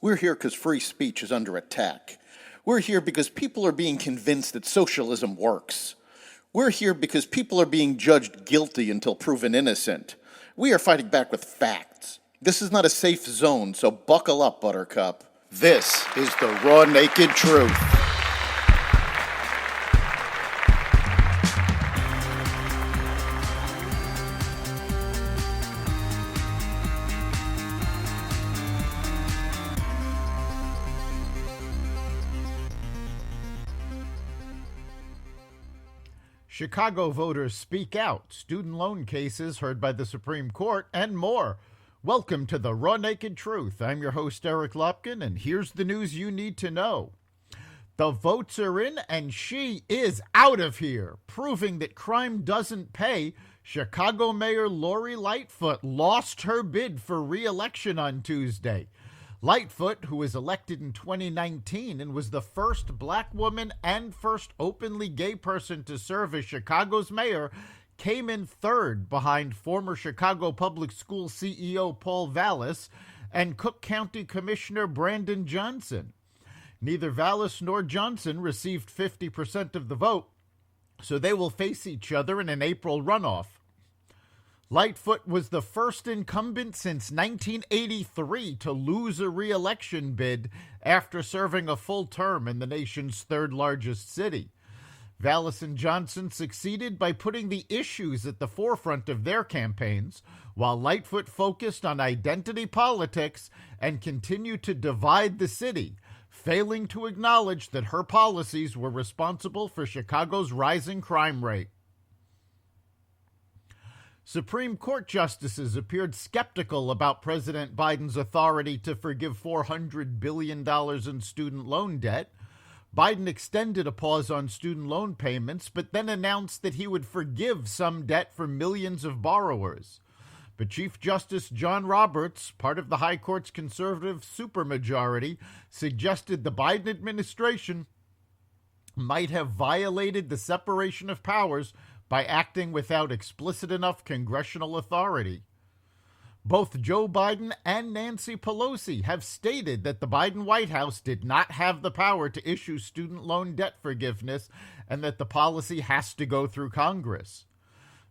We're here because free speech is under attack. We're here because people are being convinced that socialism works. We're here because people are being judged guilty until proven innocent. We are fighting back with facts. This is not a safe zone, so buckle up, Buttercup. This is the raw, naked truth. Chicago voters speak out, student loan cases heard by the Supreme Court, and more. Welcome to the Raw Naked Truth. I'm your host, Eric Lopkin, and here's the news you need to know. The votes are in, and she is out of here. Proving that crime doesn't pay, Chicago Mayor Lori Lightfoot lost her bid for re-election on Tuesday. Lightfoot, who was elected in 2019 and was the first black woman and first openly gay person to serve as Chicago's mayor, came in third behind former Chicago Public School CEO Paul Vallis and Cook County Commissioner Brandon Johnson. Neither Vallis nor Johnson received 50% of the vote, so they will face each other in an April runoff. Lightfoot was the first incumbent since 1983 to lose a re-election bid after serving a full term in the nation's third largest city. Vallis and Johnson succeeded by putting the issues at the forefront of their campaigns, while Lightfoot focused on identity politics and continued to divide the city, failing to acknowledge that her policies were responsible for Chicago's rising crime rate. Supreme Court justices appeared skeptical about President Biden's authority to forgive $400 billion in student loan debt. Biden extended a pause on student loan payments, but then announced that he would forgive some debt for millions of borrowers. But Chief Justice John Roberts, part of the High Court's conservative supermajority, suggested the Biden administration might have violated the separation of powers by acting without explicit enough congressional authority. Both Joe Biden and Nancy Pelosi have stated that the Biden White House did not have the power to issue student loan debt forgiveness and that the policy has to go through Congress.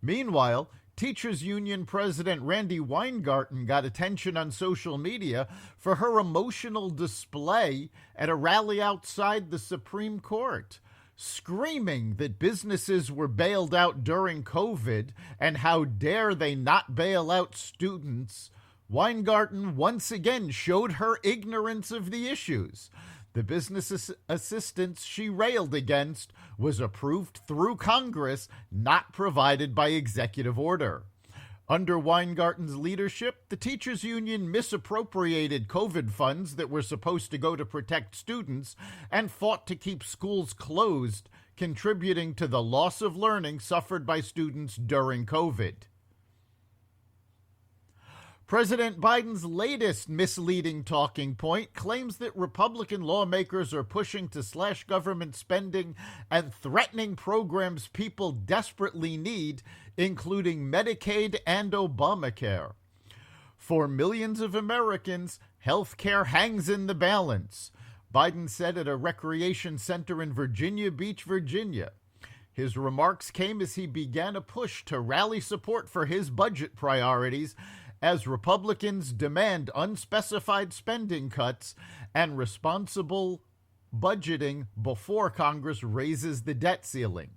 Meanwhile, Teachers Union President Randi Weingarten got attention on social media for her emotional display at a rally outside the Supreme Court, screaming that businesses were bailed out during COVID and how dare they not bail out students. Weingarten once again showed her ignorance of the issues. The business assistance she railed against was approved through Congress, not provided by executive order. Under Weingarten's leadership, the teachers union misappropriated COVID funds that were supposed to go to protect students and fought to keep schools closed, contributing to the loss of learning suffered by students during COVID. President Biden's latest misleading talking point claims that Republican lawmakers are pushing to slash government spending and threatening programs people desperately need, including Medicaid and Obamacare. For millions of Americans, health care hangs in the balance, Biden said at a recreation center in Virginia Beach, Virginia. His remarks came as he began a push to rally support for his budget priorities as Republicans demand unspecified spending cuts and responsible budgeting before Congress raises the debt ceiling.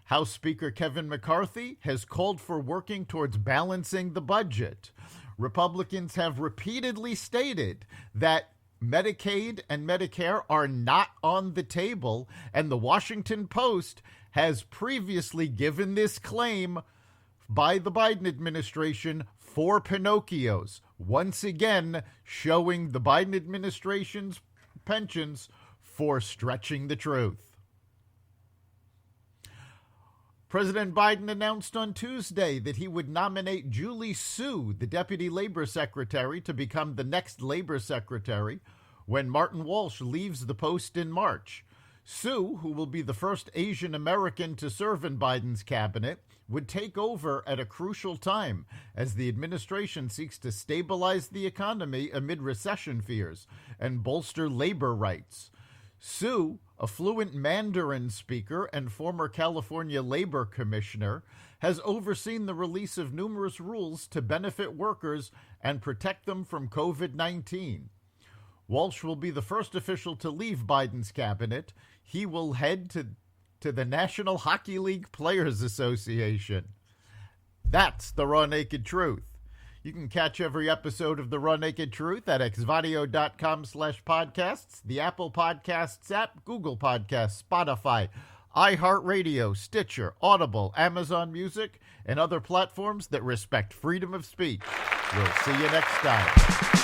House Speaker Kevin McCarthy has called for working towards balancing the budget. Republicans have repeatedly stated that Medicaid and Medicare are not on the table, and the Washington Post has previously given this claim by the Biden administration for Pinocchios, once again showing the Biden administration's penchants for stretching the truth. President Biden announced on Tuesday that he would nominate Julie Su, the Deputy Labor Secretary, to become the next Labor Secretary when Martin Walsh leaves the post in March. Sue, who will be the first Asian American to serve in Biden's cabinet, would take over at a crucial time as the administration seeks to stabilize the economy amid recession fears and bolster labor rights. Sue, a fluent Mandarin speaker and former California labor commissioner, has overseen the release of numerous rules to benefit workers and protect them from COVID-19. Walsh will be the first official to leave Biden's cabinet. He will head to the National Hockey League Players Association. That's the Raw Naked Truth. You can catch every episode of The Raw Naked Truth at xvadio.com/podcasts, the Apple Podcasts app, Google Podcasts, Spotify, iHeartRadio, Stitcher, Audible, Amazon Music, and other platforms that respect freedom of speech. We'll see you next time.